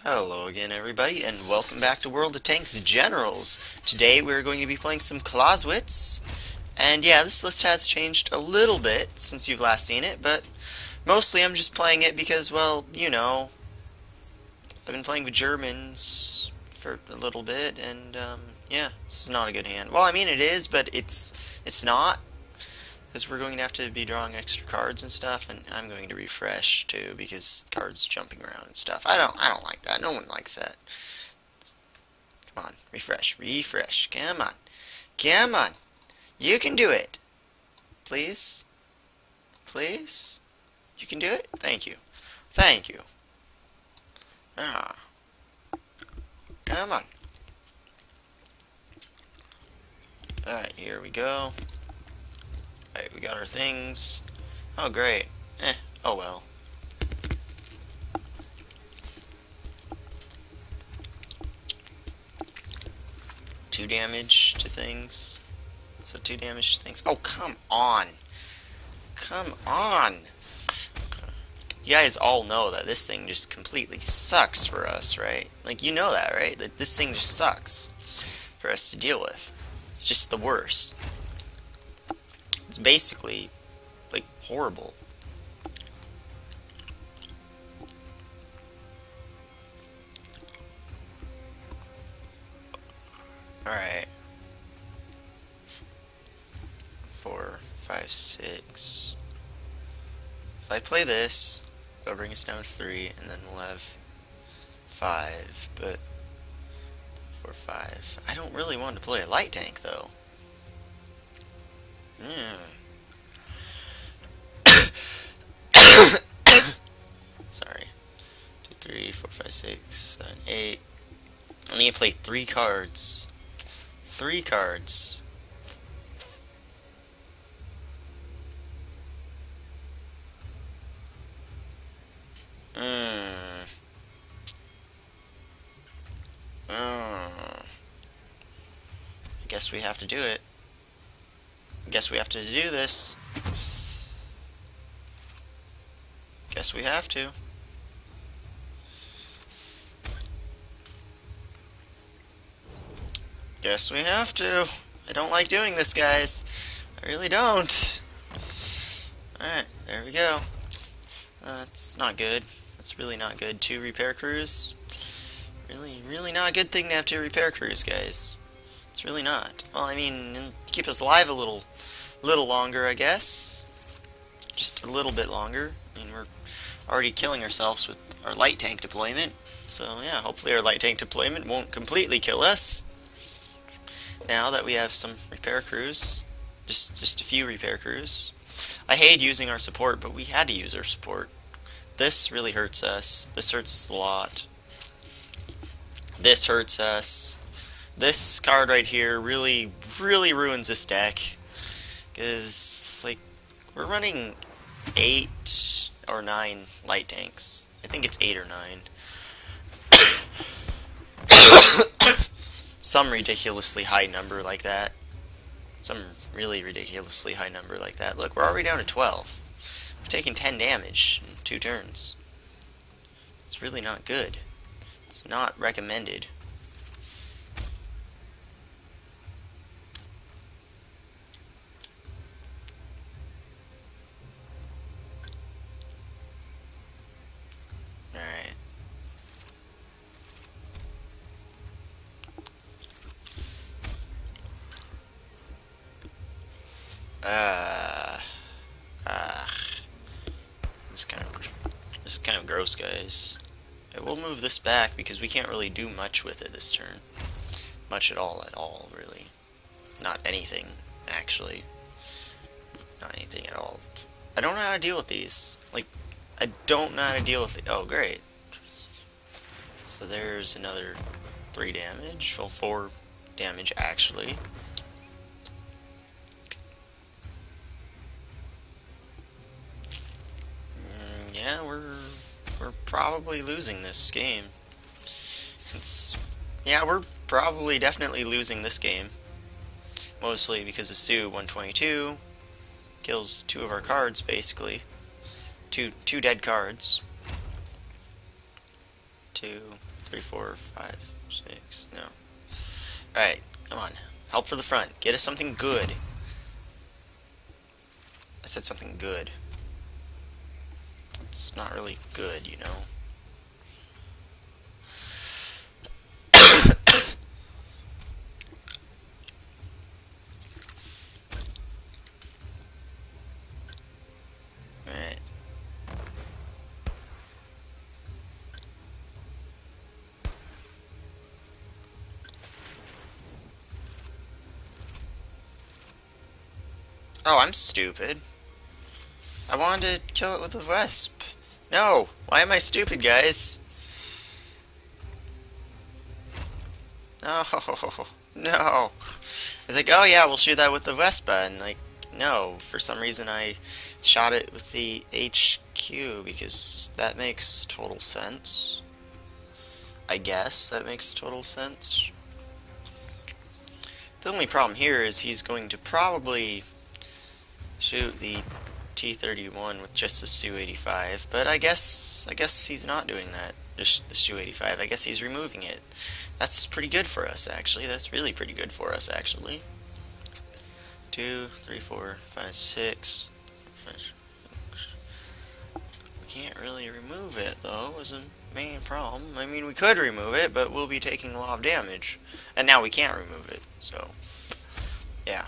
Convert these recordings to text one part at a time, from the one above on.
Hello again, everybody, and welcome back to World of Tanks Generals. Today we're going to be playing some Clausewitz, and yeah, this list has changed a little bit since you've last seen it, but mostly I'm just playing it because, well, you know, I've been playing with Germans for a little bit, and yeah, this is not a good hand. Well, I mean it is, but it's not, because we're going to have to be drawing extra cards and stuff, and I'm going to refresh too because cards jumping around and stuff. I don't like that. No one likes that. Come on, refresh. Come on. You can do it. Please, please. You can do it. Thank you. Ah, come on. All right, here we go. Alright, we got our things. Oh, great. Oh well. 2 damage to things. So 2 damage to things. Oh, come on. Come on. You guys all know that this thing just completely sucks for us, right? Like, you know that, right? That this thing just sucks for us to deal with. It's just the worst. It's basically, like, horrible. Alright. 4, 5, 6. If I play this, it'll bring us down to 3, and then we'll have 5, but 4, 5. I don't really want to play a light tank, though. Sorry. 2, 3, 4, 5, 6, 7, 8. I need to play 3 cards. 3 cards. I guess we have to do it. I guess we have to do this. Guess we have to. Guess we have to. I don't like doing this, guys. I really don't. Alright, there we go. It's not good. That's really not good. 2 repair crews. Really not a good thing to have 2 repair crews, guys. It's really not. Well, I mean, keep us alive a little longer, I guess. Just a little bit longer. I mean, we're already killing ourselves with our light tank deployment. So, yeah, hopefully our light tank deployment won't completely kill us. Now that we have some repair crews. Just a few repair crews. I hate using our support, but we had to use our support. This really hurts us. This hurts us a lot. This hurts us. This card right here really ruins this deck. Because, like, we're running 8 or 9 light tanks. I think it's 8 or 9. Some ridiculously high number like that. Some really ridiculously high number like that. Look, we're already down to 12. We've taken 10 damage in 2 turns. It's really not good. It's not recommended. Alright. This is kind of gross, guys. I will move this back because we can't really do much with it this turn. Much at all, really. Not anything, actually. Not anything at all. I don't know how to deal with these. Like, I don't know how to deal with it. Oh, great. So there's another 3 damage. Well, 4 damage, actually. Yeah, we're probably losing this game. Yeah, we're probably definitely losing this game. Mostly because of Sue 122 kills 2 of our cards, basically. Two dead cards. 2, 3, 4, 5, 6. No. Alright, come on. Help for the front. Get us something good. I said something good. It's not really good, you know. Alright. Oh, I'm stupid. I wanted to kill it with a Vesp. No! Why am I stupid, guys? No. No. It's like, oh yeah, we'll shoot that with the Vespa, and like, no. For some reason I shot it with the HQ, because that makes total sense. I guess that makes total sense. The only problem here is he's going to probably shoot the T-31 with just the Su-85, but I guess he's not doing that. Just the Su-85. I guess he's removing it. That's pretty good for us, actually. That's really pretty good for us, actually. 2, 3, 4, 5, 6. We can't really remove it, though, is a main problem. I mean, we could remove it, but we'll be taking a lot of damage. And now we can't remove it, so yeah.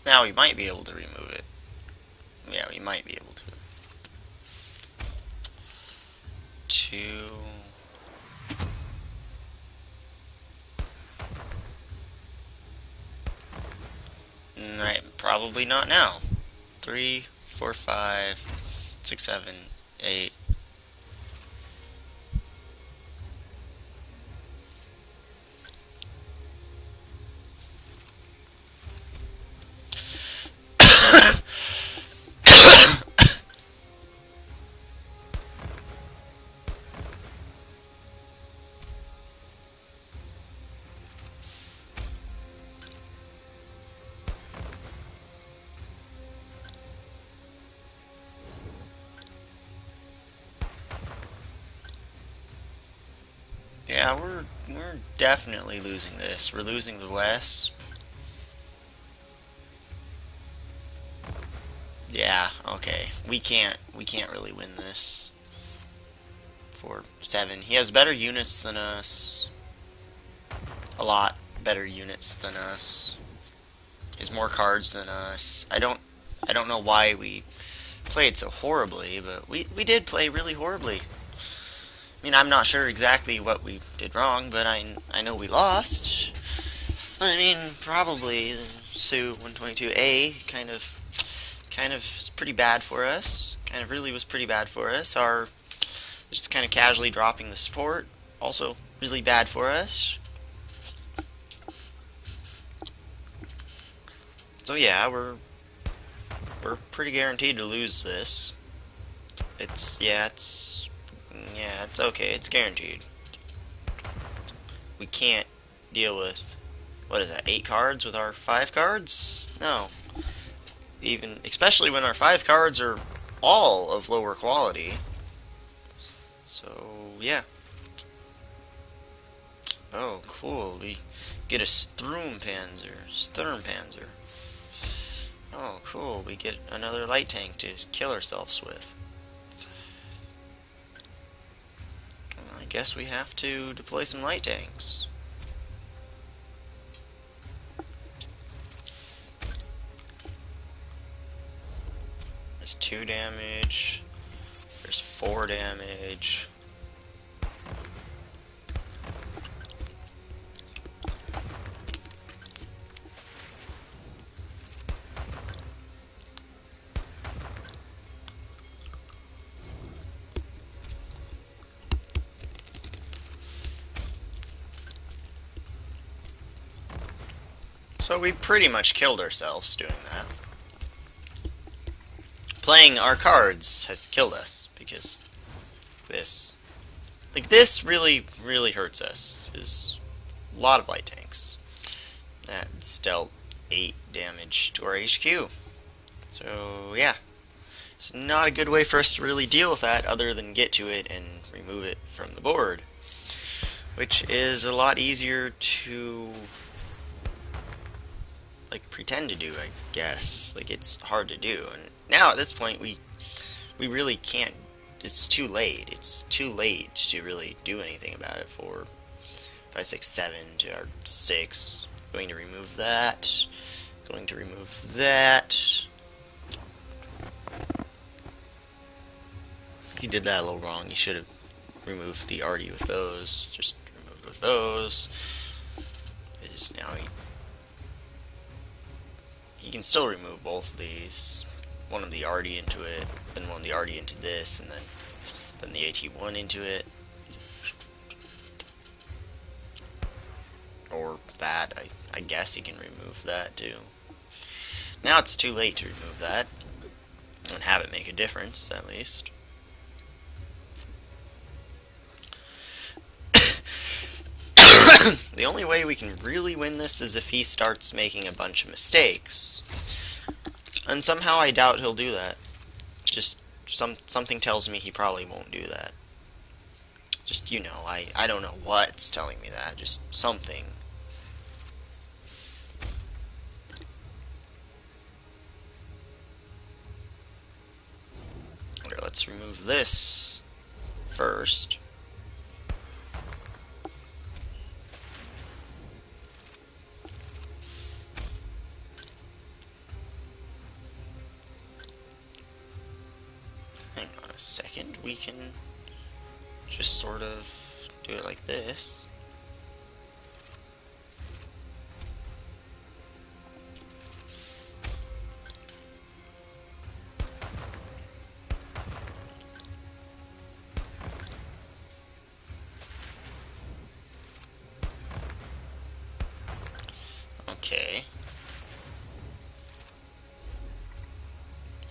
Now we might be able to remove it. Yeah, we might be able to. 2. Right, probably not now. 3, 4, 5, 6, 7, 8. Yeah, we're definitely losing this. We're losing the West. Yeah, okay. We can't really win this. 4, 7. He has better units than us. A lot better units than us. He has more cards than us. I don't know why we played so horribly, but we did play really horribly. I mean, I'm not sure exactly what we did wrong, but I know we lost. I mean, probably the Su-122A kind of is pretty bad for us. Kind of really was pretty bad for us. Our just kind of casually dropping the support, also really bad for us. So yeah, we're pretty guaranteed to lose this. It's okay. It's guaranteed. We can't deal with, what is that, 8 cards with our 5 cards? No. Even, especially when our 5 cards are all of lower quality. So, yeah. Oh, cool. We get a Sturmpanzer. Oh, cool. We get another light tank to kill ourselves with. I guess we have to deploy some light tanks. There's 2 damage. There's 4 damage. So we pretty much killed ourselves doing that. Playing our cards has killed us, because this really hurts us. Is a lot of light tanks. That's dealt 8 damage to our HQ. So, yeah. It's not a good way for us to really deal with that other than get to it and remove it from the board. Which is a lot easier to like pretend to do, I guess. Like, it's hard to do. And now at this point we really can't. It's too late. It's too late to really do anything about it. 4, 5, 6, 7 to our 6. Going to remove that. Going to remove that. He did that a little wrong. He should have removed the arty with those. Just removed with those. Is now he can still remove both of these. One of the arty into it, then one of the arty into this, and then the AT1 into it. Or that. I guess he can remove that too. Now it's too late to remove that and have it make a difference, at least. The only way we can really win this is if he starts making a bunch of mistakes. And somehow I doubt he'll do that. Just something tells me he probably won't do that. Just, you know, I don't know what's telling me that. Just something. Okay, let's remove this first. Hang on a second, we can just sort of do it like this. Okay.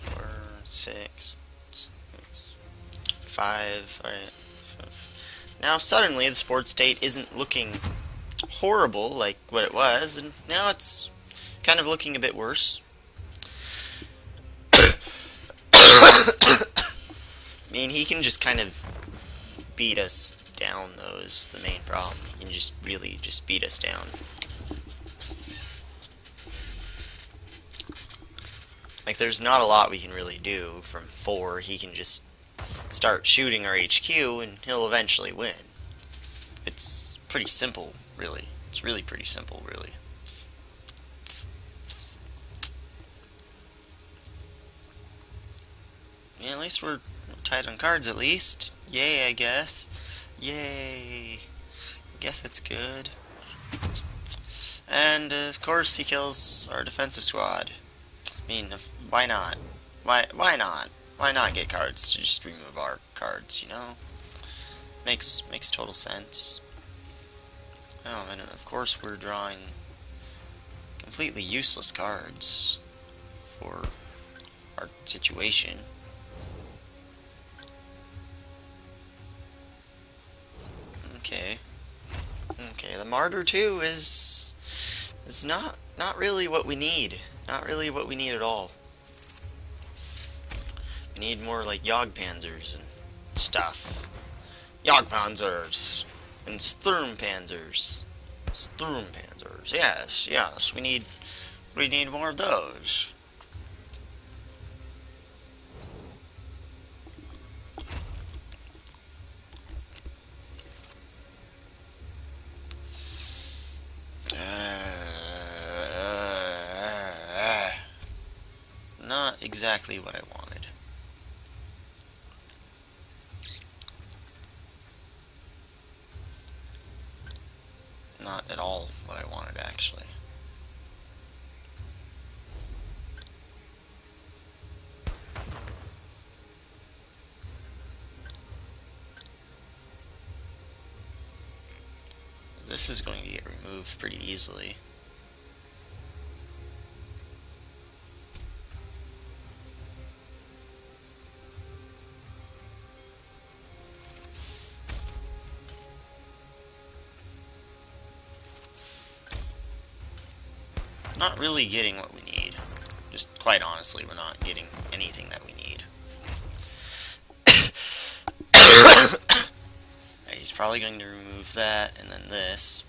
4, 6, 5. Alright. Now suddenly the sports state isn't looking horrible like what it was, and now it's kind of looking a bit worse. I mean, he can just kind of beat us down, though, is the main problem. He can just really just beat us down. Like, there's not a lot we can really do from 4. He can just start shooting our HQ, and he'll eventually win. It's pretty simple, really. It's really pretty simple, really. Yeah, at least we're tight on cards, at least. Yay, I guess. Yay. I guess it's good. And, of course, he kills our defensive squad. I mean, why not? Why not? Why not get cards to just remove our cards, you know? Makes total sense. Oh, and of course we're drawing completely useless cards for our situation. Okay. Okay, the Martyr 2 is not really what we need. Not really what we need at all. We need more like Jagdpanzers and stuff. Jagdpanzers and Sturmpanzers. Sturmpanzers. Yes, yes. We need more of those. Not exactly what I wanted. Not at all what I wanted, actually. This is going to get removed pretty easily. not really getting what we need. Just quite honestly, we're not getting anything that we need. He's probably going to remove that, and then this.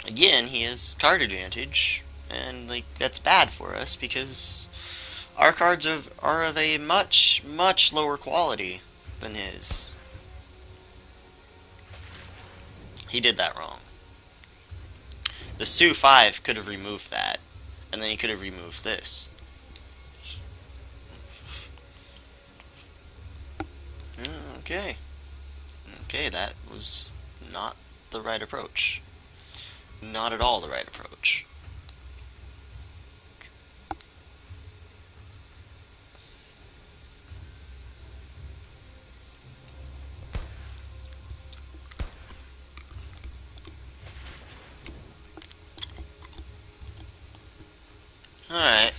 Again, he has card advantage, and like that's bad for us because our cards are of a much, much lower quality than his. He did that wrong. The Sue 5 could have removed that, and then he could have removed this. Okay. Okay, that was not the right approach. Not at all the right approach. Alright.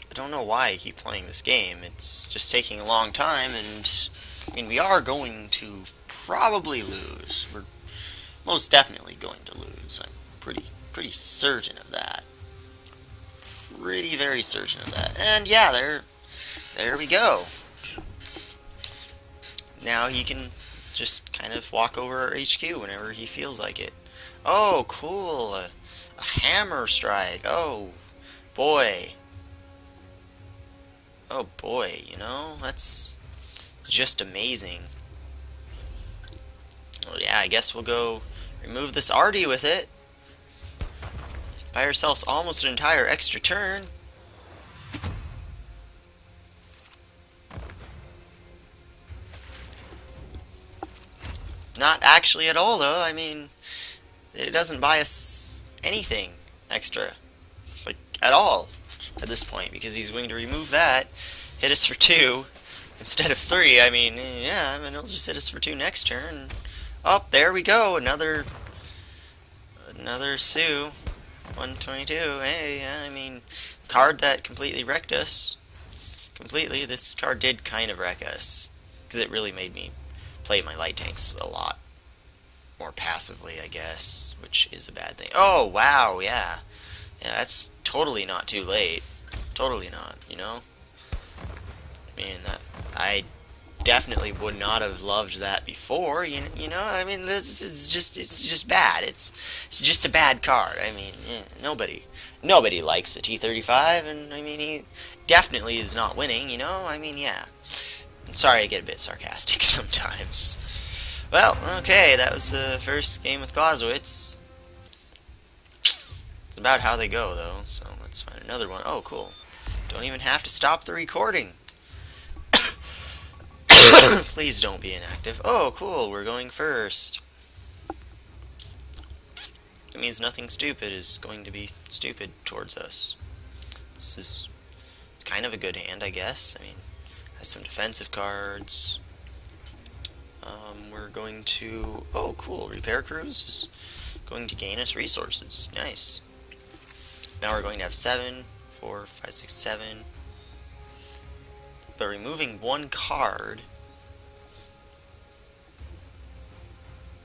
I don't know why I keep playing this game. It's just taking a long time, and I mean, we are going to probably lose. We're most definitely going to lose. I'm pretty certain of that. Pretty very certain of that. And yeah, there we go. Now he can just kind of walk over our HQ whenever he feels like it. Oh, cool. A hammer strike. Oh, boy. Oh, boy, you know? That's just amazing. Well, yeah, I guess we'll go remove this Artie with it. Buy ourselves almost an entire extra turn. Not actually at all, though. I mean, it doesn't buy us anything extra. Like, at all, at this point, because he's going to remove that, hit us for 2, instead of 3. I mean, yeah, I mean, he'll just hit us for 2 next turn. Oh, there we go, another Sue. 122, hey, I mean, card that completely wrecked us. Completely, this card did kind of wreck us, because it really made me play my light tanks a lot more passively, I guess, which is a bad thing. Oh, wow, yeah. Yeah, that's totally not too late. Totally not, you know? I mean, I definitely would not have loved that before, you know? I mean, it's just bad. It's just a bad card. I mean, yeah, nobody likes the T-35, and, I mean, he definitely is not winning, you know? I mean, yeah. I'm sorry I get a bit sarcastic sometimes. Well, okay, that was the first game with Clausewitz. It's about how they go, though, so let's find another one. Oh, cool. Don't even have to stop the recording. Please don't be inactive. Oh, cool, we're going first. It means nothing stupid is going to be stupid towards us. It's kind of a good hand, I guess. I mean, has some defensive cards. We're going to... Oh, cool. Repair Cruise is going to gain us resources. Nice. Now we're going to have 7, 4, 5, 6, 7. But removing one card...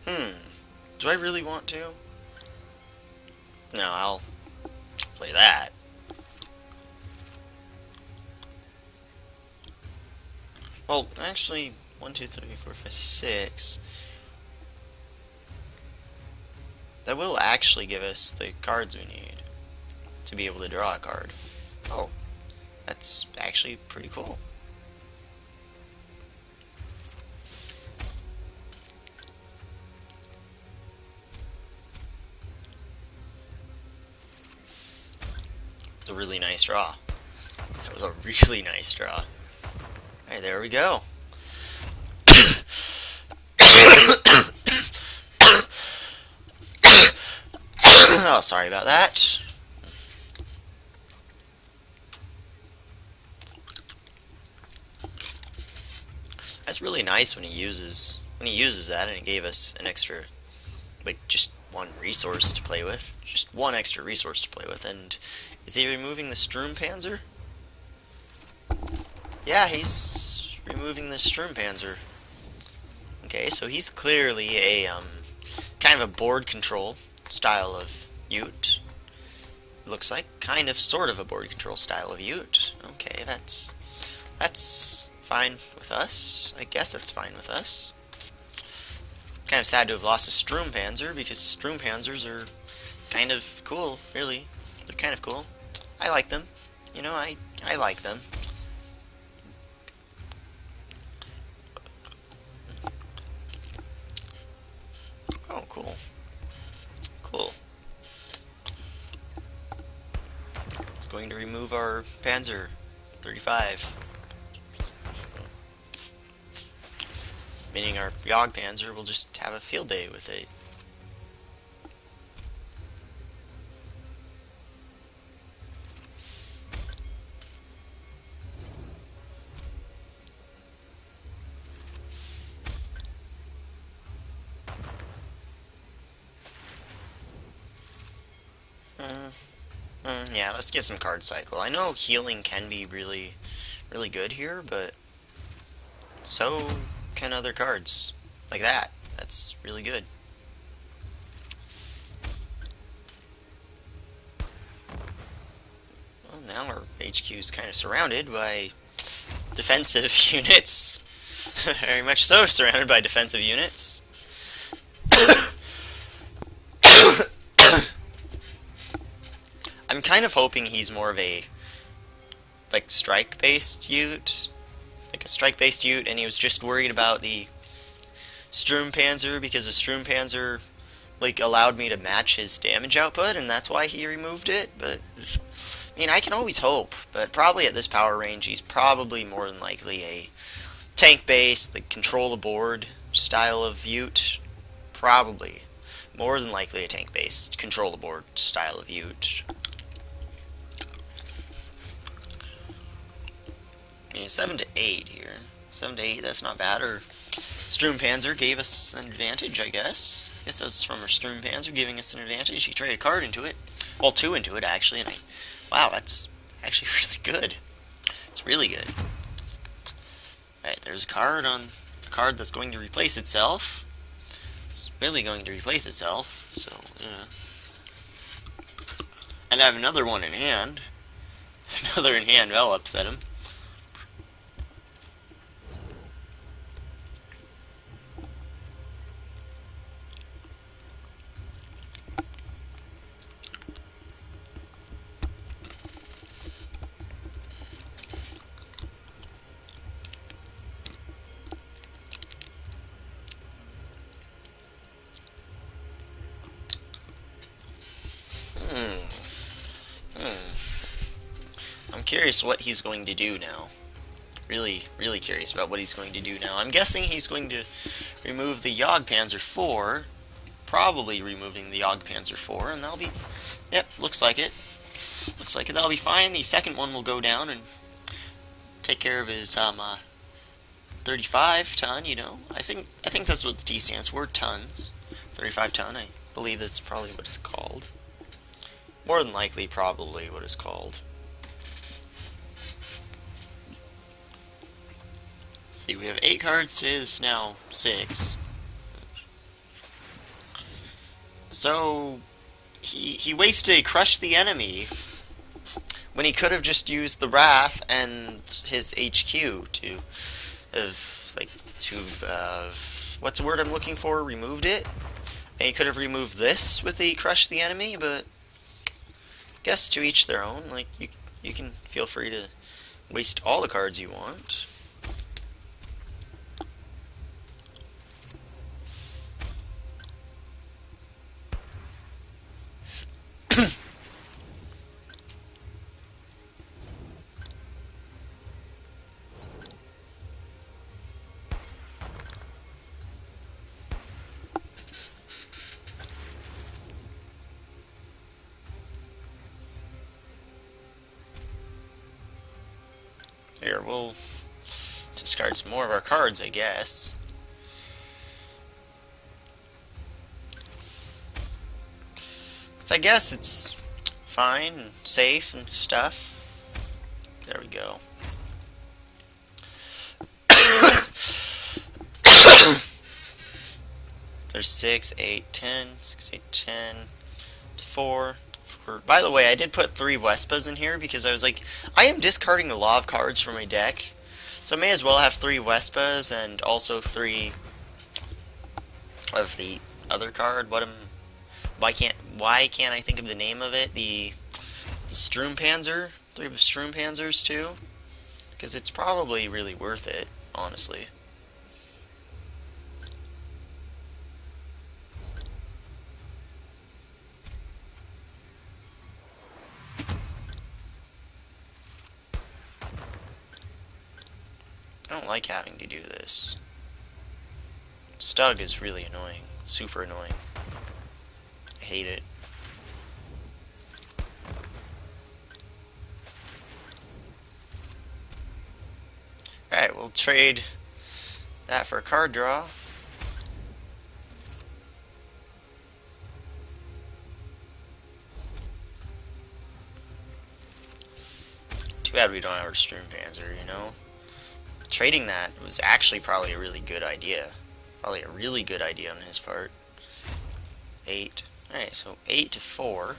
Do I really want to? No, I'll play that. Well, actually, 1, 2, 3, 4, 5, 6. That will actually give us the cards we need to be able to draw a card. Oh, that's actually pretty cool. It's a really nice draw. That was a really nice draw. Alright, there we go. Oh, sorry about that. That's really nice when he uses that, and it gave us an extra, like, just one resource to play with. Just one extra resource to play with. And is he removing the Sturmpanzer? Yeah, he's removing the Sturmpanzer. Okay, so he's clearly a kind of a board control style of Ute. Looks like kind of sort of a board control style of Ute. Okay, that's fine with us. I guess that's fine with us. Kind of sad to have lost a Sturmpanzer because Sturmpanzers are kind of cool, really. They're kind of cool. I like them. You know, I like them. Oh, cool. Cool. It's going to remove our Panzer 35. Meaning our Jagdpanzer will just have a field day with it. Yeah, let's get some card cycle. I know healing can be really, really good here, but so can other cards. Like that. That's really good. Well, now our HQ is kind of surrounded by defensive units. Very much so surrounded by defensive units. I'm kind of hoping he's more of a like strike-based Ute, like a strike-based Ute, and he was just worried about the Sturmpanzer because the Sturmpanzer like allowed me to match his damage output, and that's why he removed it. But I mean, I can always hope, but probably at this power range, he's probably more than likely a tank-based, like control the board style of Ute. Probably more than likely a tank-based control the board style of Ute. I mean, 7 to 8 here. 7 to 8, that's not bad. Or Sturmpanzer gave us an advantage, I guess. I guess that's from our Sturmpanzer giving us an advantage. He traded a card into it. Well, 2 into it, actually. And wow, that's actually really good. It's really good. Alright, there's a card that's going to replace itself. It's really going to replace itself. So, yeah. And I have another one in hand. Another in hand, that'll upset him. I'm curious what he's going to do now. Really, really curious about what he's going to do now. I'm guessing he's going to remove the Jagdpanzer 4. Probably removing the Jagdpanzer 4, and that'll be... Yep, looks like it. Looks like that'll be fine. The second one will go down and take care of his 35 ton, you know. I think that's what the T stands for, tons. 35 ton, I believe that's probably what it's called. More than likely, probably what it's called. Let's see, we have 8 cards to his now 6. So, he wasted Crush the Enemy when he could have just used the Wrath and his HQ to have, like, what's the word I'm looking for? Removed it? And he could have removed this with the Crush the Enemy, but I guess to each their own. Like, you can feel free to waste all the cards you want. Here, we'll discard some more of our cards, I guess. So I guess it's fine and safe and stuff. There we go. There's 6, 8, 10, 6, 8, 10, 4. By the way, I did put 3 Vespas in here because I was like, I am discarding a lot of cards from my deck, so I may as well have 3 Vespas and also 3 of the other card. Why can't I think of the name of it? The Sturmpanzer, 3 of Sturmpanzers too, because it's probably really worth it, honestly. I don't like having to do this. Stug is really annoying. Super annoying. I hate it. Alright, we'll trade that for a card draw. Too bad we don't have our Sturmpanzer, you know? Trading that was actually probably a really good idea. Probably a really good idea on his part. 8. Alright, so 8 to 4.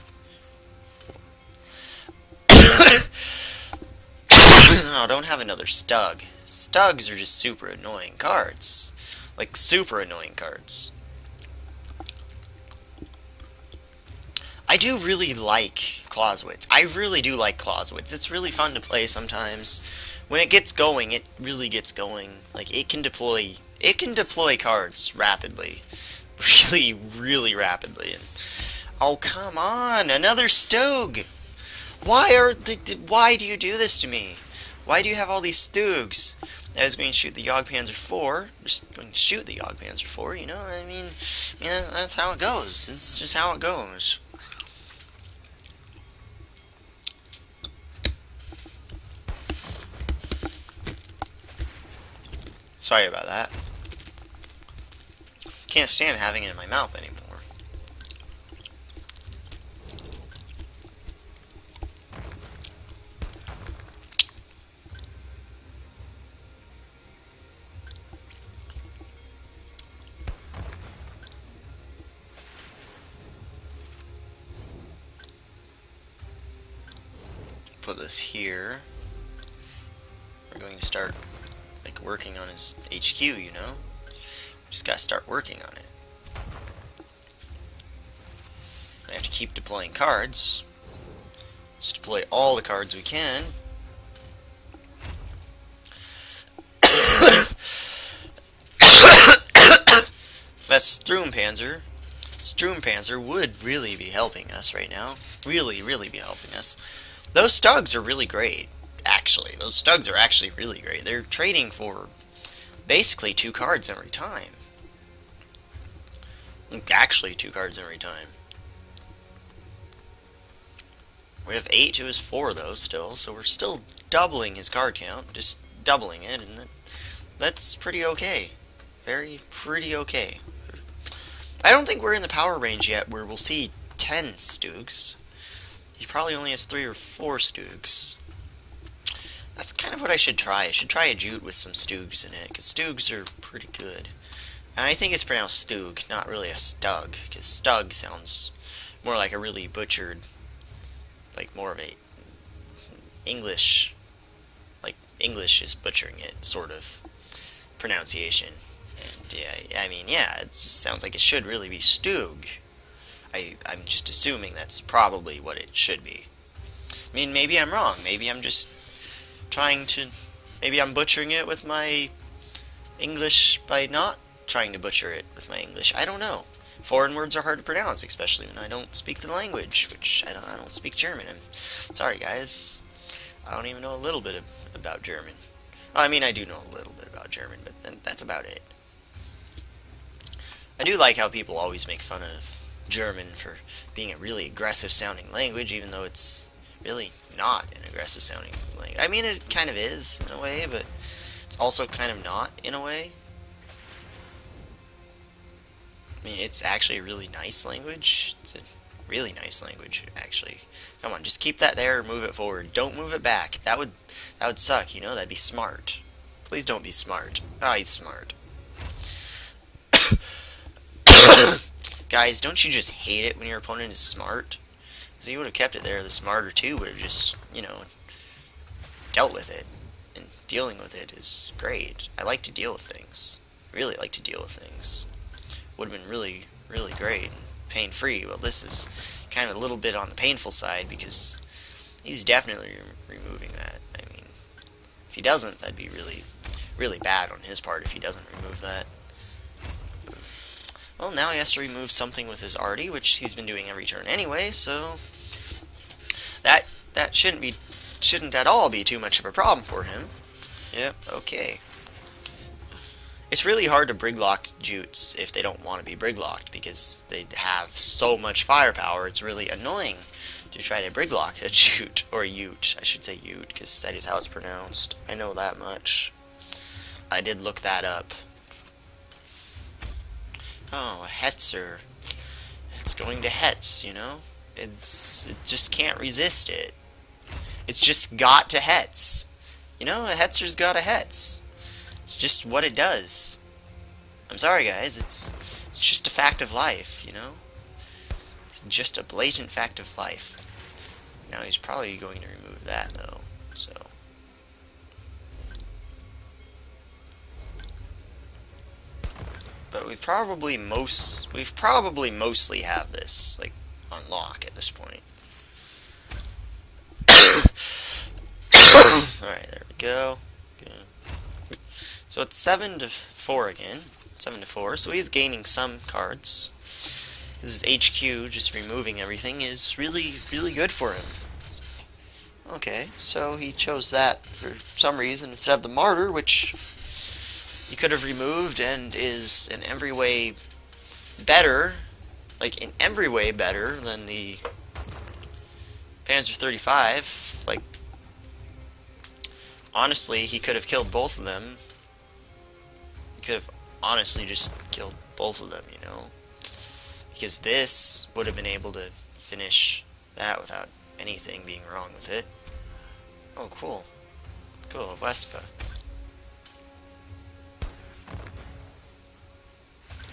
No, don't have another Stug. Stugs are just super annoying cards. Like, super annoying cards. I do really like Clausewitz. I really do like Clausewitz. It's really fun to play sometimes. When it gets going, it really gets going. Like, it can deploy cards rapidly. Really, really rapidly. And, oh, come on, another Stug! Why do you do this to me? Why do you have all these Stugs? I was going to shoot the Jagdpanzer 4. Just going to shoot the Jagdpanzer 4, you know? I mean, that's how it goes. It's just how it goes. Sorry about that. Can't stand having it in my mouth anymore. Put this here. We're going to start working on his HQ, you know? Just gotta start working on it. I have to keep deploying cards. Just deploy all the cards we can. That's Sturmpanzer. Sturmpanzer would really be helping us right now. Really, really be helping us. Those Stugs are really great. Actually, those Stugs are actually really great. They're trading for basically 2 cards every time. Actually, 2 cards every time. We have 8 to his 4 though still, so we're still doubling his card count, just doubling it, and that's pretty okay. Pretty okay. I don't think we're in the power range yet where we'll see 10 Stugs. He probably only has 3 or 4 Stugs. That's kind of what I should try. I should try a Jute with some Stugs in it, because Stugs are pretty good. And I think it's pronounced Stug, not really a Stug, because Stug sounds more like a really butchered, like more of a English, like English is butchering it, sort of, pronunciation. And yeah, I mean, yeah, it just sounds like it should really be Stug. I'm just assuming that's probably what it should be. I mean, maybe I'm wrong. Maybe I'm just maybe I'm butchering it with my English by not trying to butcher it with my English. I don't know. Foreign words are hard to pronounce, especially when I don't speak the language, which I don't speak German. I'm sorry, guys. I don't even know a little bit about German. Well, I mean, I do know a little bit about German, but that's about it. I do like how people always make fun of German for being a really aggressive-sounding language, even though it's really not an aggressive-sounding language. I mean, it kind of is, in a way, but it's also kind of not, in a way. I mean, it's actually a really nice language. It's a really nice language, actually. Come on, just keep that there or move it forward. Don't move it back. That would suck, you know? That'd be smart. Please don't be smart. Oh, he's smart. Guys, don't you just hate it when your opponent is smart? So you would have kept it there. The smarter two would have just, dealt with it. And dealing with it is great. I like to deal with things. Really like to deal with things. Would have been really, really great and pain-free. Well, this is kind of a little bit on the painful side because he's definitely removing that. I mean, if he doesn't, that'd be really, really bad on his part if he doesn't remove that. Well, now he has to remove something with his arty, which he's been doing every turn anyway, so that shouldn't at all be too much of a problem for him. Yep, okay. It's really hard to briglock Jutes if they don't want to be briglocked because they have so much firepower. It's really annoying to try to briglock a Jute, or Ute. I should say Ute, because that is how it's pronounced. I know that much. I did look that up. Oh, a Hetzer. It's going to Hetz, you know? It just can't resist it. It's just got to Hetz. You know, a Hetzer's got a Hetz. It's just what it does. I'm sorry, guys. It's just a fact of life, you know? It's just a blatant fact of life. Now he's probably going to remove that, though, so... But we probably mostly have this, like, on lock at this point. Alright, there we go. Good. So it's 7-4 again. 7-4, so he's gaining some cards. His HQ, just removing everything, is really, really good for him. Okay, so he chose that for some reason instead of the Martyr, which he could have removed and is in every way better, in every way better than the Panzer 35. Like, honestly, he could have killed both of them. He could have honestly just killed both of them, you know? Because this would have been able to finish that without anything being wrong with it. Oh, cool. Cool, Vespa.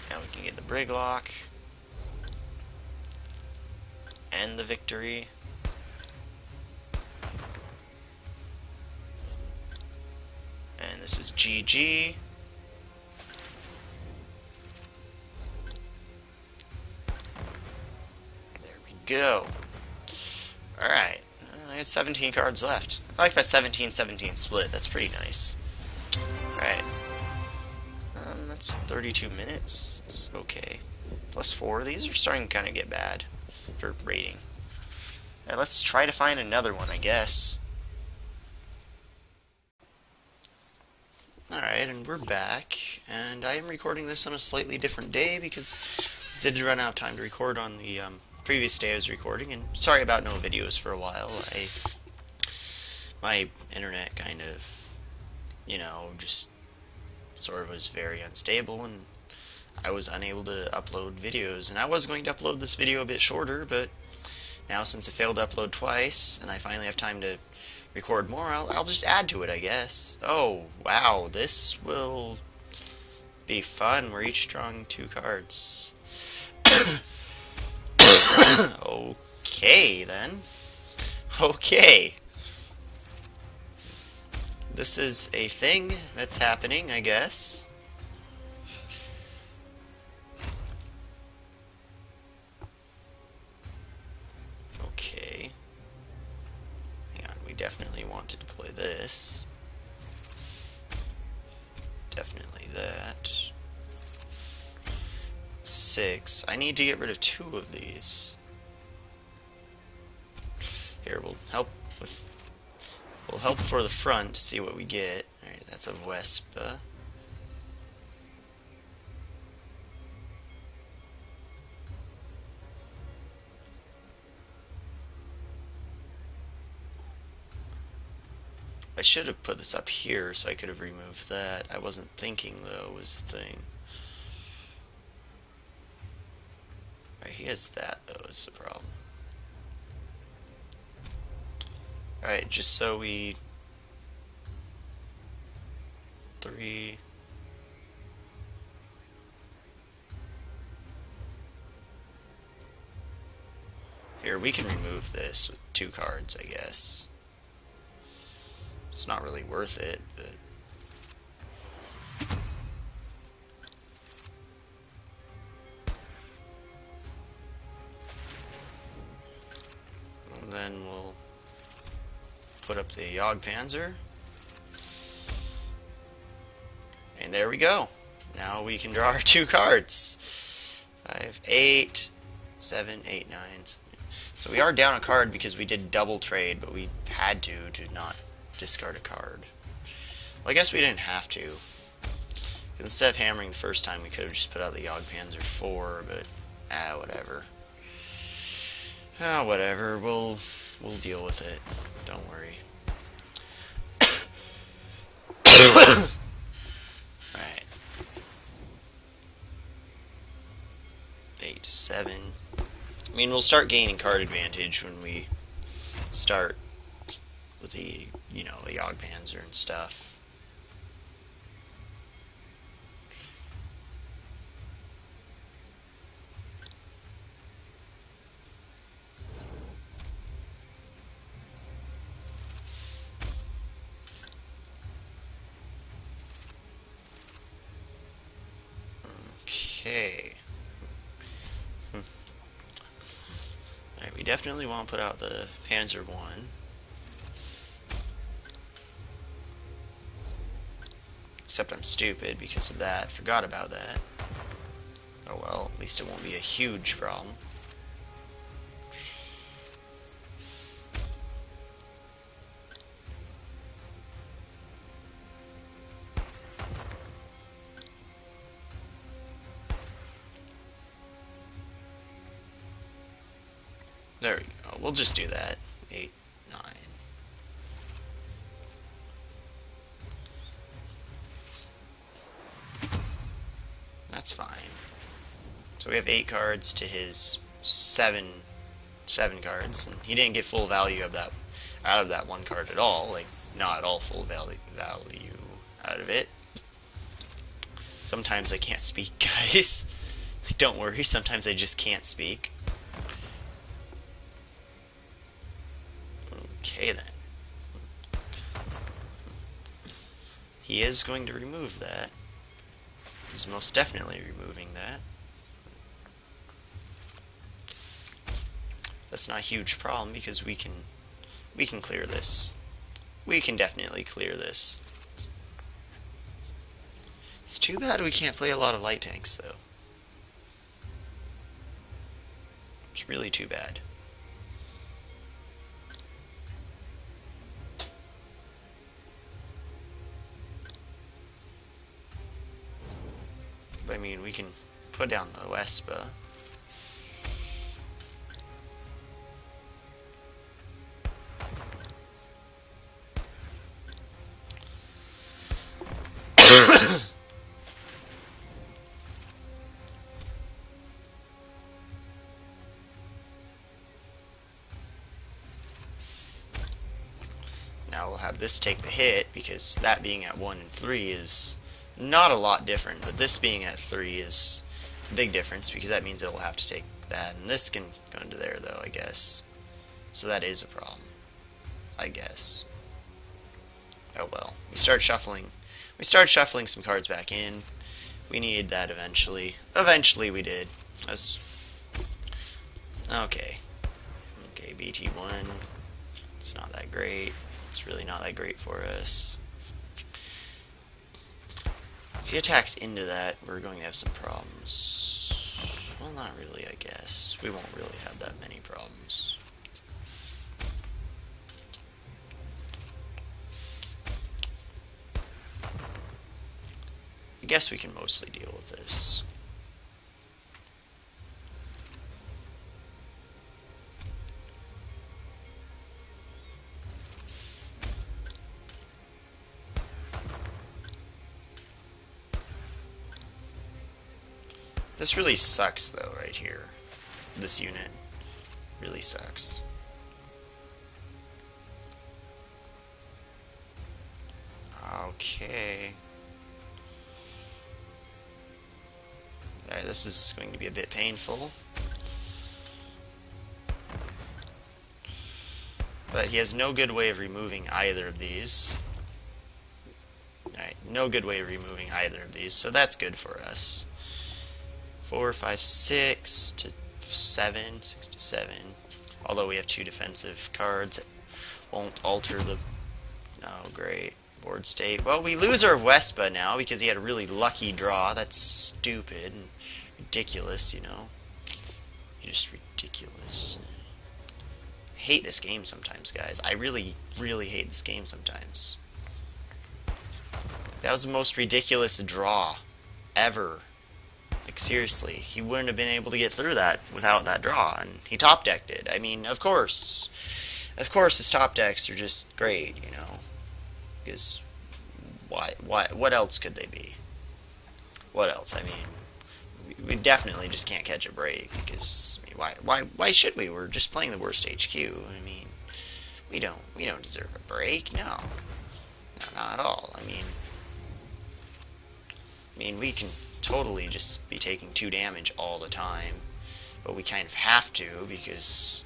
Now we can get the Brig Lock. And the victory. And this is GG. There we go. Alright. I had 17 cards left. I like that 17-17 split. That's pretty nice. Alright. That's 32 minutes. It's okay. +4. These are starting to kind of get bad for rating. Alright, let's try to find another one, I guess. Alright, and we're back. And I am recording this on a slightly different day because I did run out of time to record on the previous day I was recording. And sorry about no videos for a while. My internet kind of, just sort of was very unstable, and I was unable to upload videos. And I was going to upload this video a bit shorter, but now since it failed to upload twice, and I finally have time to record more, I'll just add to it, I guess. Oh, wow, this will be fun. We're each drawing 2 cards. Okay, then. Okay. This is a thing that's happening, I guess. Okay. Hang on, we definitely wanted to play this. Definitely that. 6. I need to get rid of 2 of these. Here, we'll help for the front to see what we get. Alright, that's a Vespa. I should have put this up here so I could have removed that. I wasn't thinking, though, was the thing. Alright, he has that, though, is the problem. Alright, just so we... 3... Here, we can remove this with 2 cards, I guess. It's not really worth it, but... And then we'll put up the Jagdpanzer. And there we go. Now we can draw our 2 cards. 5, 8, 7, 8, 9. So we are down a card because we did double trade, but we had to not discard a card. Well, I guess we didn't have to. Instead of hammering the first time, we could have just put out the Jagdpanzer 4, but whatever. Whatever. We'll deal with it. Don't worry. Alright. 8 to 7. I mean, we'll start gaining card advantage when we start with the, the Jagdpanzer and stuff. Okay. Alright, we definitely want to put out the Panzer 1. Except I'm stupid because of that. Forgot about that. Oh well, at least it won't be a huge problem. There we go. We'll just do that. 8, 9. That's fine. So we have 8 cards to his 7 cards, and he didn't get full value of that out of that 1 card at all. Like, not at all full value out of it. Sometimes I can't speak, guys. Don't worry, sometimes I just can't speak. Okay then. He is going to remove that. He's most definitely removing that. That's not a huge problem because we can clear this. We can definitely clear this. It's too bad we can't play a lot of light tanks though. It's really too bad. I mean, we can put down the Wespa. Now we'll have this take the hit, because that being at 1 and 3 is not a lot different, but this being at 3 is a big difference, because that means it'll have to take that, and this can go into there, though, I guess. So that is a problem, I guess. Oh well. We start shuffling some cards back in. We needed that eventually. Eventually we did. Okay. Okay, BT1. It's not that great. It's really not that great for us. If he attacks into that, we're going to have some problems. Well, not really, I guess. We won't really have that many problems. I guess we can mostly deal with this. This really sucks, though, right here. This unit really sucks. Okay. Alright, this is going to be a bit painful. but he has no good way of removing either of these. Alright, no good way of removing either of these, so that's good for us. 4, 5, 6 to 7, 6 to 7. Although we have 2 defensive cards, it won't alter the... Oh, great. Board state. Well, we lose our Wespa now because he had a really lucky draw. That's stupid and ridiculous, you know. Just ridiculous. I hate this game sometimes, guys. I really, really hate this game sometimes. That was the most ridiculous draw ever. Like, seriously, he wouldn't have been able to get through that without that draw, and he top decked it. I mean, of course. Of course his top decks are just great, you know. Because what else could they be? What else? I mean, we definitely just can't catch a break, because I mean, why should we? We're just playing the worst HQ. I mean, we don't deserve a break. No, not at all. I mean, we can totally just be taking 2 damage all the time, but we kind of have to because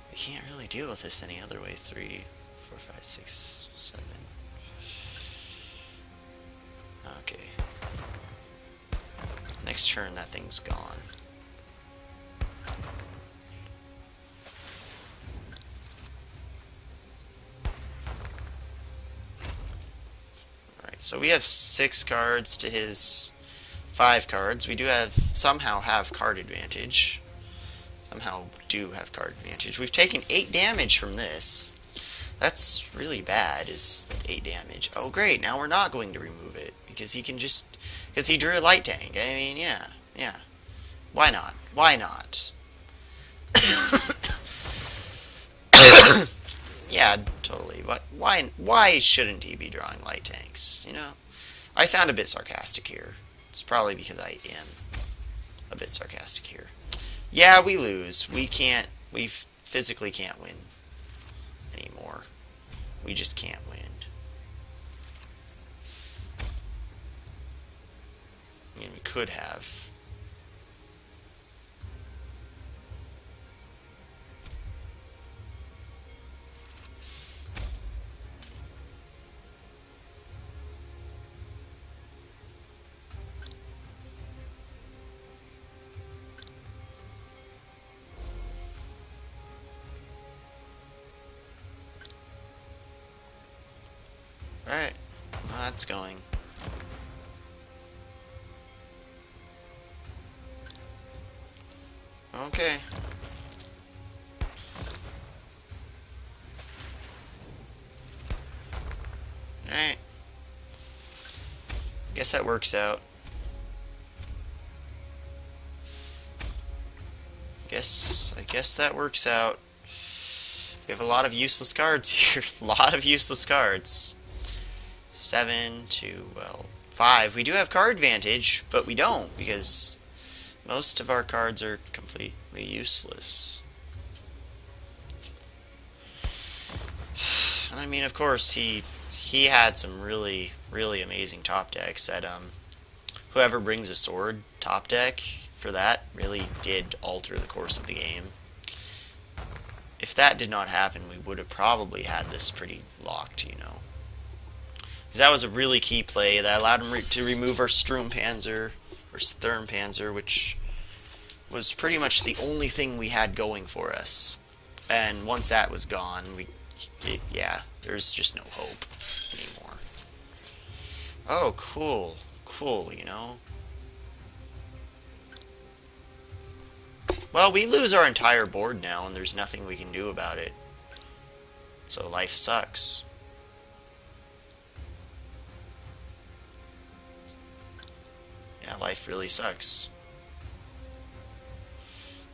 we can't really deal with this any other way. 3, 4, 5, 6, 7. Okay. Next turn, that thing's gone. Alright, so we have 6 cards to his 5 cards. We do somehow have card advantage. We've taken 8 damage from this. That's really bad, is that 8 damage. Oh great, now we're not going to remove it, because he drew a light tank. I mean, yeah. Why not? Yeah, totally. But why shouldn't he be drawing light tanks, you know? I sound a bit sarcastic here. It's probably because I am a bit sarcastic here. Yeah, we lose. We physically can't win anymore. We just can't win. I mean, we could have. Alright, well, that's going. Okay. Alright. Guess that works out. I guess that works out. We have a lot of useless cards here. A lot of useless cards. 7 to, well, 5. We do have card advantage, but we don't, because most of our cards are completely useless. I mean, of course, he had some really, really amazing top decks that, whoever brings a sword top deck for that really did alter the course of the game. If that did not happen, we would have probably had this pretty locked, you know. Because that was a really key play that allowed him to remove our Sturmpanzer, or Sturmpanzer, which was pretty much the only thing we had going for us. And once that was gone, yeah, there's just no hope anymore. Oh, cool. Cool, you know. Well, we lose our entire board now, and there's nothing we can do about it. So life sucks. Yeah, life really sucks.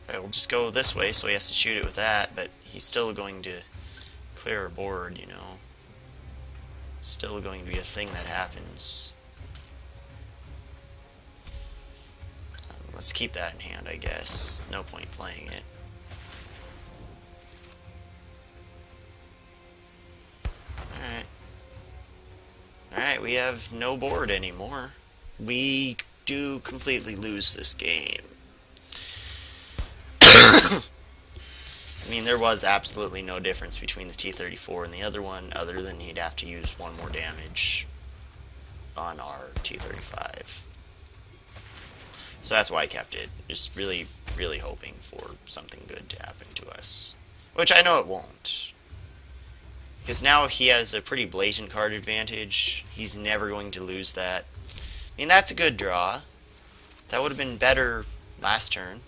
Okay, we'll just go this way, so he has to shoot it with that, but he's still going to clear a board, you know. Still going to be a thing that happens. Let's keep that in hand, I guess. No point playing it. Alright. Alright, we have no board anymore. We do completely lose this game. I mean, there was absolutely no difference between the T-34 and the other one, other than he'd have to use one more damage on our T-35. So that's why I kept it. Just really, really hoping for something good to happen to us. Which I know it won't. Because now he has a pretty blatant card advantage. He's never going to lose that. I mean, that's a good draw. That would have been better last turn.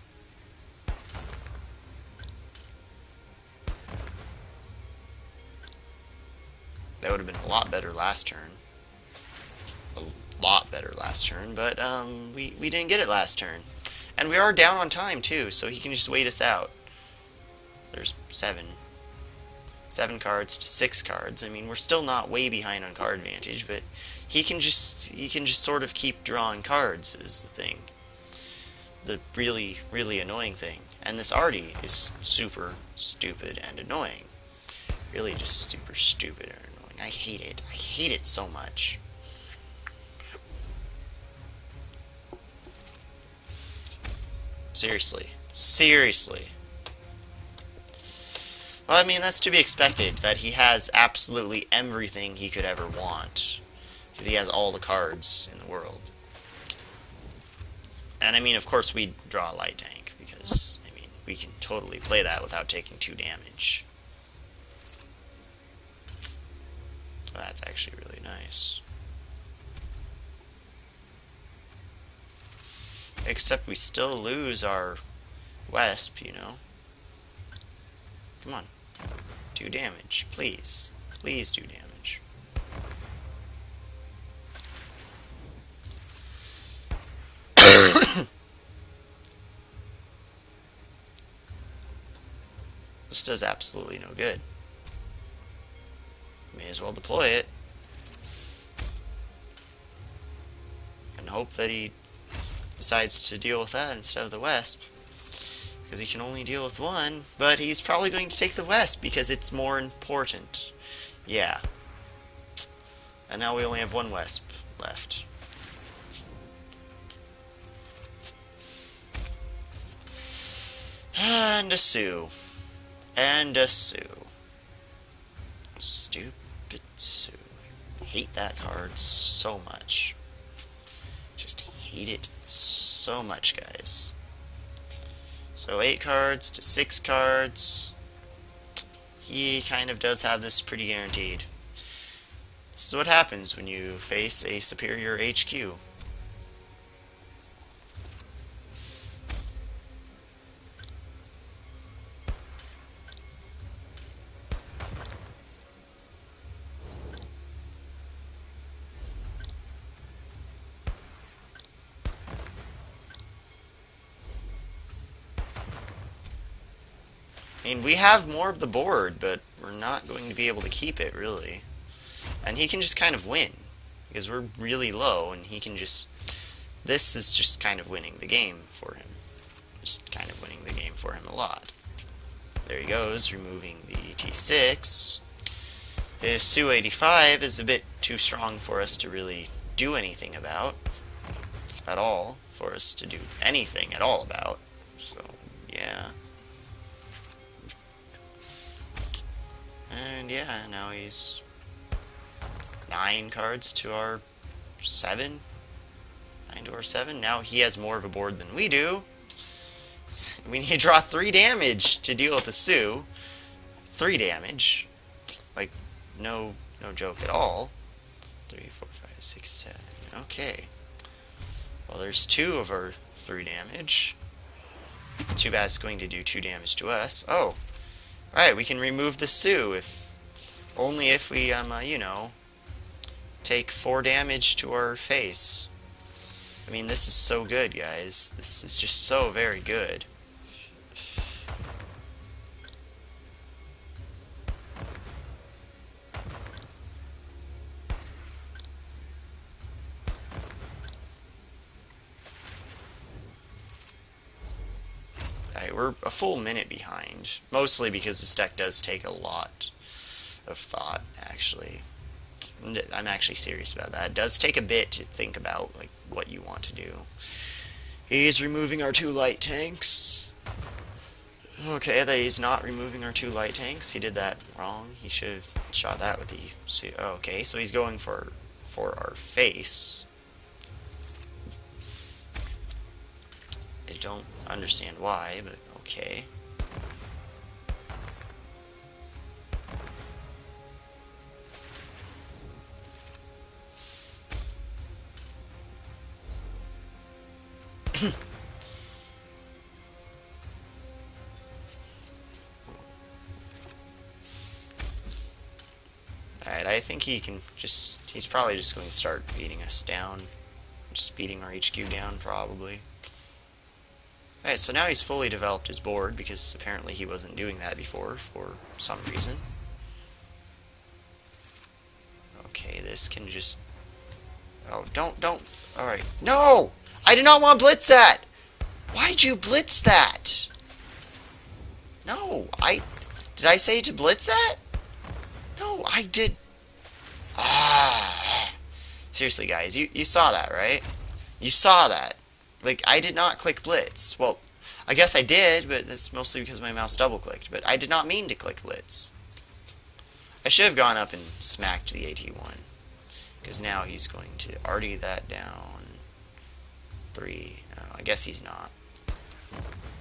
That would have been a lot better last turn. A lot better last turn, but we didn't get it last turn. And we are down on time, too, so he can just wait us out. There's 7 cards to 6 cards. I mean, we're still not way behind on card advantage, but he can just sort of keep drawing cards is the thing. The really, really annoying thing. And this Artie is super stupid and annoying. Really just super stupid and annoying. I hate it. I hate it so much. Seriously. Seriously. Well, I mean, that's to be expected, that he has absolutely everything he could ever want. Because he has all the cards in the world. And I mean, of course, we draw a light tank, because, I mean, we can totally play that without taking 2 damage. Well, that's actually really nice. Except we still lose our Wesp, you know. Come on. Do damage, please. Please do damage. This does absolutely no good. May as well deploy it. And hope that he decides to deal with that instead of the Wesp. Because he can only deal with one. But he's probably going to take the Wesp because it's more important. Yeah. And now we only have 1 Wesp left. And a Sue. And a Sue. Stupid Sue. Hate that card so much. Just hate it so much, guys. So 8 cards to 6 cards. He kind of does have this pretty guaranteed. This is what happens when you face a superior HQ. I mean, we have more of the board, but we're not going to be able to keep it, really. And he can just kind of win, because we're really low, and he can just... This is just kind of winning the game for him. Just kind of winning the game for him a lot. There he goes, removing the T6. His Su-85 is a bit too strong for us to really do anything about. At all. For us to do anything at all about. So, yeah. And yeah, now he's 9 cards to our 7. 9 to our 7. Now he has more of a board than we do. We need to draw 3 damage to deal with the Sue. 3 damage. Like, no joke at all. 3, 4, 5, 6, 7. Okay. Well, there's 2 of our 3 damage. Too bad it's going to do 2 damage to us. Oh. Alright, we can remove the Sue only if we, you know, take 4 damage to our face. I mean, this is so good, guys. This is just so very good. Alright, we're a full minute behind. Mostly because this deck does take a lot of thought, actually. I'm actually serious about that. It does take a bit to think about, like, what you want to do. He's removing our 2 light tanks. Okay, that he's not removing our 2 light tanks. He did that wrong. He should have shot that with the... Okay, so he's going for our face. I don't understand why, but okay. Alright, I think he can just... He's probably just going to start beating us down. Just beating our HQ down, probably. Alright, so now he's fully developed his board, because apparently he wasn't doing that before, for some reason. Okay, this can just... Oh, don't... Alright. No! I did not want to blitz that! Why'd you blitz that? No, Did I say to blitz that? No, I did... Ah... Seriously, guys, you saw that, right? You saw that. Like, I did not click blitz. Well, I guess I did, but that's mostly because my mouse double-clicked. But I did not mean to click blitz. I should have gone up and smacked the AT1. Because now he's going to arty that down. 3. Oh, I guess he's not.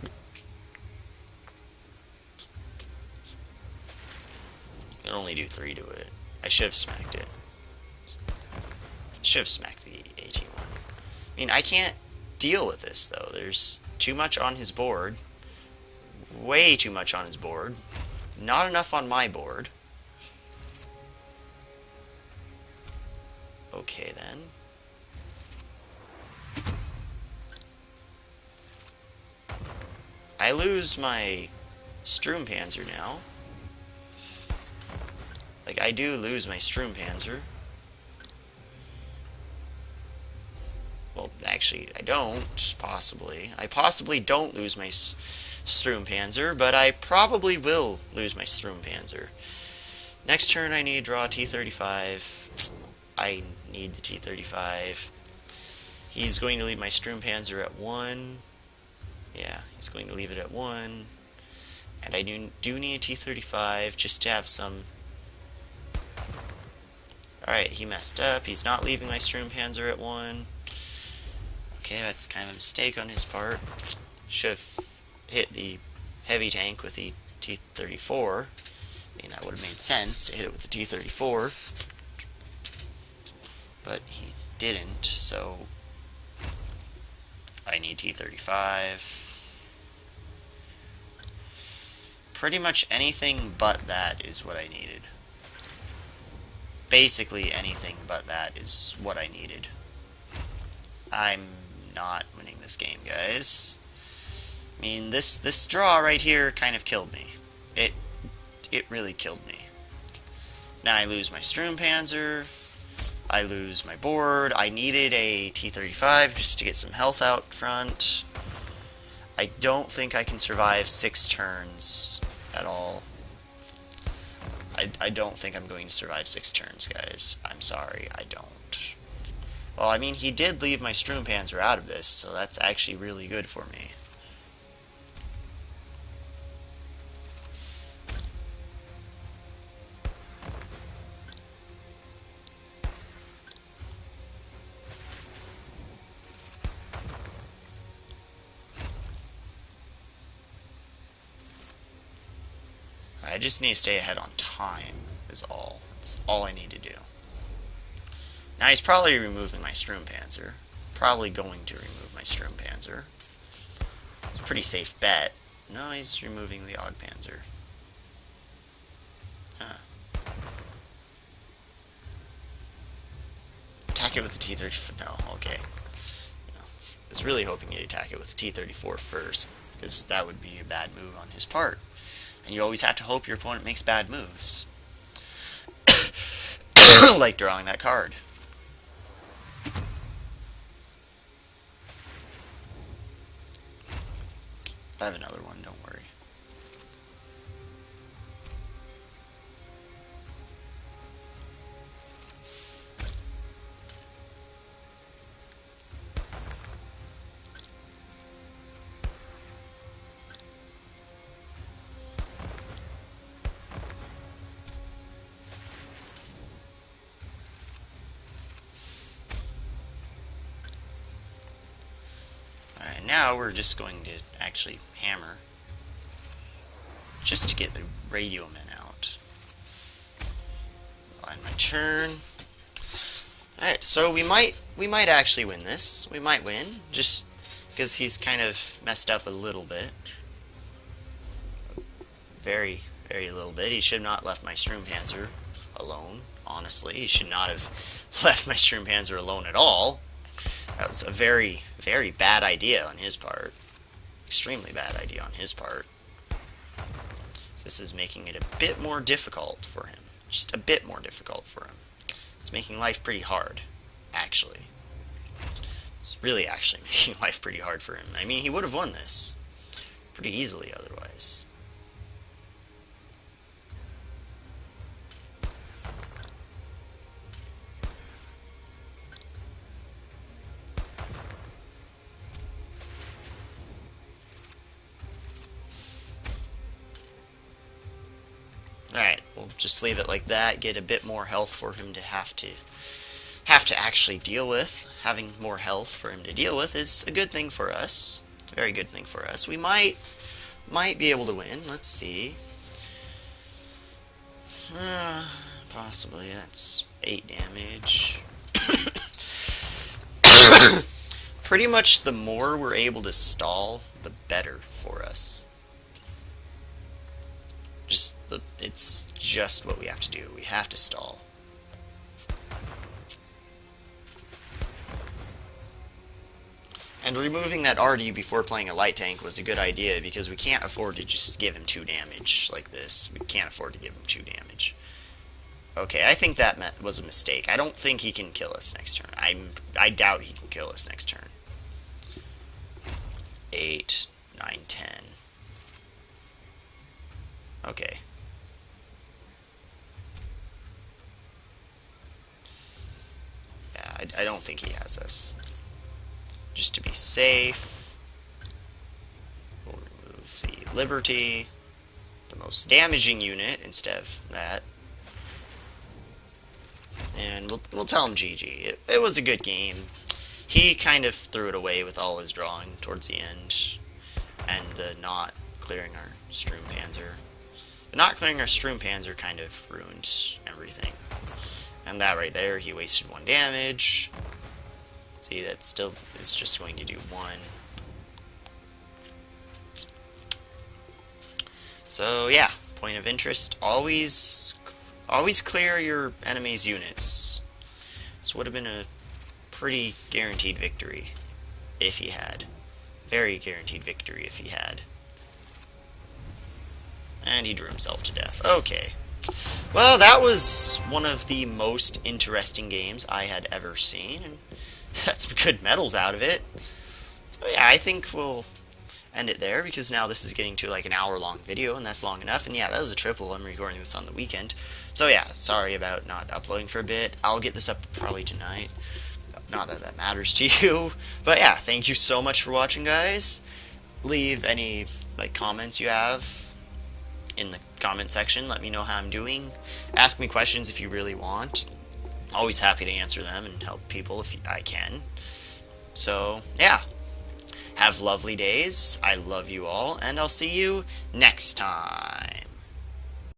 You can only do 3 to it. I should have smacked it. Should have smacked the AT1. I mean, I can't deal with this, though. There's too much on his board. Way too much on his board. Not enough on my board. Okay, then. I lose my Sturmpanzer now. Like, I do lose my Sturmpanzer. Well, actually, I don't, possibly. I possibly don't lose my Sturmpanzer, but I probably will lose my Sturmpanzer. Next turn, I need to draw a T-35. I need the T-35. He's going to leave my Sturmpanzer at 1. Yeah, he's going to leave it at 1. And I do need a T-35 just to have some... Alright, he messed up. He's not leaving my Sturmpanzer at 1. Okay, that's kind of a mistake on his part. Should have hit the heavy tank with the T-34. I mean, that would have made sense to hit it with the T-34. But he didn't, so I need T-35. Pretty much anything but that is what I needed. Basically anything but that is what I needed. I'm not winning this game, guys. I mean, this draw right here kind of killed me. It really killed me. Now I lose my Sturmpanzer. I lose my board. I needed a T-35 just to get some health out front. I don't think I can survive 6 turns at all. I don't think I'm going to survive 6 turns, guys. I'm sorry, I don't. Well, I mean, he did leave my Sturmpanzer out of this, so that's actually really good for me. I just need to stay ahead on time, is all. That's all I need to do. Now he's probably removing my Sturmpanzer. Probably going to remove my Sturmpanzer. It's a pretty safe bet. No, he's removing the Augpanzer. Huh. Attack it with the T-34. No, okay. No. I was really hoping he'd attack it with the T-34 first, because that would be a bad move on his part. And you always have to hope your opponent makes bad moves. Like drawing that card. I have another one, don't worry. And now we're just going to actually hammer just to get the radio men out. I'll end my turn. Alright, so we might actually win this. We might win, just because he's kind of messed up a little bit. Very, very little bit. He should not have left my Sturmpanzer alone, honestly. He should not have left my Sturmpanzer alone at all. That was a very, very bad idea on his part. Extremely bad idea on his part. So this is making it a bit more difficult for him. Just a bit more difficult for him. It's making life pretty hard, actually. It's really actually making life pretty hard for him. I mean, he would have won this pretty easily otherwise. Alright, we'll just leave it like that, get a bit more health for him to have to actually deal with. Having more health for him to deal with is a good thing for us. It's a very good thing for us. We might be able to win. Let's see. Possibly. That's 8 damage. Pretty much the more we're able to stall, the better for us. It's just what we have to do. We have to stall. And removing that RD before playing a light tank was a good idea because we can't afford to just give him 2 damage like this. We can't afford to give him 2 damage. Okay, I think that was a mistake. I don't think he can kill us next turn. I doubt he can kill us next turn. 8, 9, 10. Okay. Yeah, I don't think he has us. Just to be safe, we'll remove the Liberty, the most damaging unit, instead of that. And we'll tell him GG. It was a good game. He kind of threw it away with all his drawing towards the end, and not clearing our Sturmpanzer. But not clearing our Sturmpanzer kind of ruined everything. And that right there, he wasted 1 damage. See, that still is just going to do 1. So yeah, point of interest: always clear your enemy's units. This would have been a pretty guaranteed victory if he had. Very guaranteed victory if he had. And he drew himself to death. Okay. Well, that was one of the most interesting games I had ever seen, and got some good medals out of it. So yeah, I think we'll end it there, because now this is getting to like an hour-long video, and that's long enough. And yeah, that was a triple. I'm recording this on the weekend. So yeah, sorry about not uploading for a bit. I'll get this up probably tonight. Not that that matters to you. But yeah, thank you so much for watching, guys. Leave any comments you have in the comment section. Let me know how I'm doing. Ask me questions if you really want. Always happy to answer them and help people if I can. So, yeah. Have lovely days. I love you all, and I'll see you next time.